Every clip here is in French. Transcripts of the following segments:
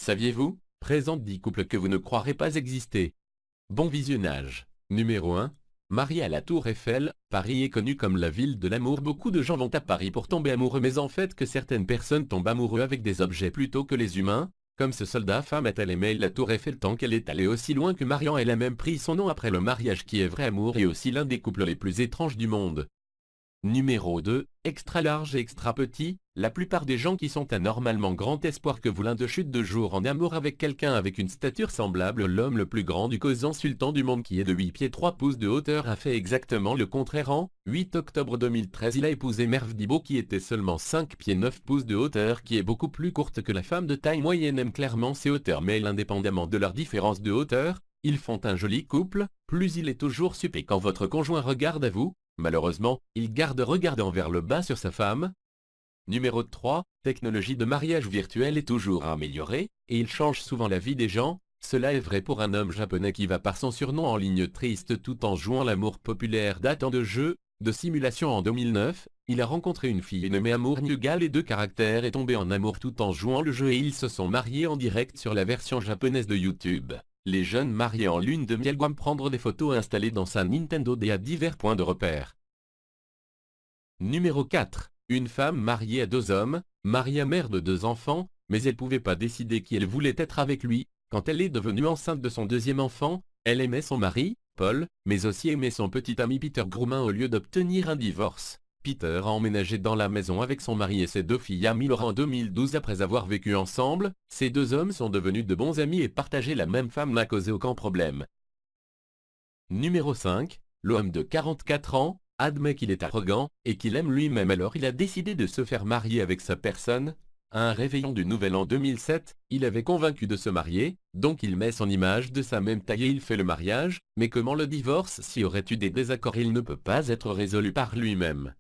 saviez-vous, présente 10 couples que vous ne croirez pas exister. Bon visionnage. Numéro 1. Marié à la Tour Eiffel, Paris est connu comme la ville de l'amour. Beaucoup de gens vont à Paris pour tomber amoureux, mais en fait que certaines personnes tombent amoureux avec des objets plutôt que les humains. Comme ce soldat, femme a-t-elle aimé la Tour Eiffel tant qu'elle est allée aussi loin que Marian. Elle a même pris son nom après le mariage qui est vrai amour et aussi l'un des couples les plus étranges du monde. Numéro 2. Extra large et extra petit. La plupart des gens qui sont anormalement grands espoir que vous l'un de chute de jour en amour avec quelqu'un avec une stature semblable. L'homme le plus grand du causant sultan du monde qui est de 8 pieds 3 pouces de hauteur a fait exactement le contraire. En 8 octobre 2013, il a épousé Merve Dibo qui était seulement 5 pieds 9 pouces de hauteur, qui est beaucoup plus courte que la femme de taille moyenne aime clairement ses hauteurs, mais indépendamment de leur différence de hauteur, ils font un joli couple. Plus il est toujours super quand votre conjoint regarde à vous. Malheureusement, il garde regardant vers le bas sur sa femme. Numéro 3. Technologie de mariage virtuel est toujours améliorée, et il change souvent la vie des gens. Cela est vrai pour un homme japonais qui va par son surnom en ligne triste tout en jouant l'amour populaire datant de jeux de simulation. En 2009, il a rencontré une fille nommée Amour Nuga. Les deux caractères est tombé en amour tout en jouant le jeu et ils se sont mariés en direct sur la version japonaise de YouTube. Les jeunes mariés en lune de miel doivent prendre des photos installées dans sa Nintendo DS à divers points de repère. Numéro 4. Une femme mariée à 2 hommes, Maria mère de 2 enfants, mais elle pouvait pas décider qui elle voulait être avec lui. Quand elle est devenue enceinte de son 2e enfant, elle aimait son mari, Paul, mais aussi aimait son petit ami Peter Groomin au lieu d'obtenir un divorce. Peter a emménagé dans la maison avec son mari et ses 2 filles à Milan en 2012 après avoir vécu ensemble. Ces 2 hommes sont devenus de bons amis et partager la même femme n'a causé aucun problème. Numéro 5. L'homme de 44 ans admet qu'il est arrogant et qu'il aime lui-même, alors il a décidé de se faire marier avec sa personne. À un réveillon du Nouvel An 2007, il avait convaincu de se marier, donc il met son image de sa même taille et il fait le mariage, mais comment le divorce s'il y aurait eu des désaccords? Il ne peut pas être résolu par lui-même.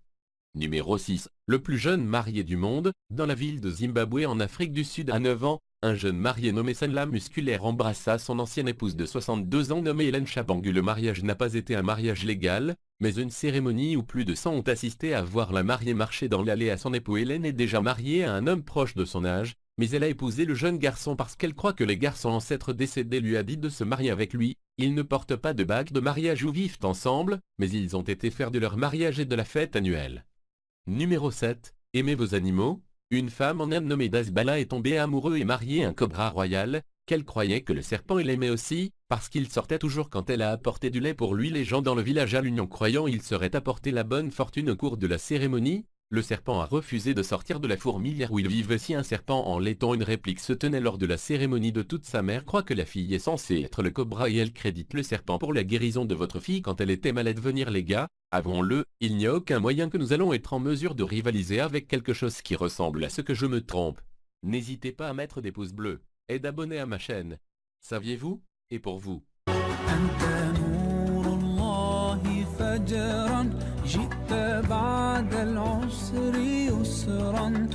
Numéro 6. Le plus jeune marié du monde, dans la ville de Zimbabwe en Afrique du Sud à 9 ans, un jeune marié nommé Sanla Musculaire embrassa son ancienne épouse de 62 ans nommée Hélène Chabangu. Le mariage n'a pas été un mariage légal, mais une cérémonie où plus de 100 ont assisté à voir la mariée marcher dans l'allée à son époux. Hélène est déjà mariée à un homme proche de son âge, mais elle a épousé le jeune garçon parce qu'elle croit que les garçons ancêtres décédés lui a dit de se marier avec lui. Ils ne portent pas de bague de mariage ou vivent ensemble, mais ils ont été faire de leur mariage et de la fête annuelle. Numéro 7. Aimez vos animaux. Une femme en Inde nommée Dasbala est tombée amoureuse et mariée un cobra royal, qu'elle croyait que le serpent l'aimait aussi, parce qu'il sortait toujours quand elle a apporté du lait pour lui. Les gens dans le village à l'Union croyant il serait apporté la bonne fortune au cours de la cérémonie. Le serpent a refusé de sortir de la fourmilière où il vivait. Si un serpent en laiton, une réplique se tenait lors de la cérémonie de toute sa mère croit que la fille est censée être le cobra et elle crédite le serpent pour la guérison de votre fille quand elle était malade. Venir les gars, avouons-le, il n'y a aucun moyen que nous allons être en mesure de rivaliser avec quelque chose qui ressemble à ce que je me trompe. N'hésitez pas à mettre des pouces bleus et d'abonner à ma chaîne. Saviez-vous? Et pour vous. فجرا جئت بعد العسر يسرا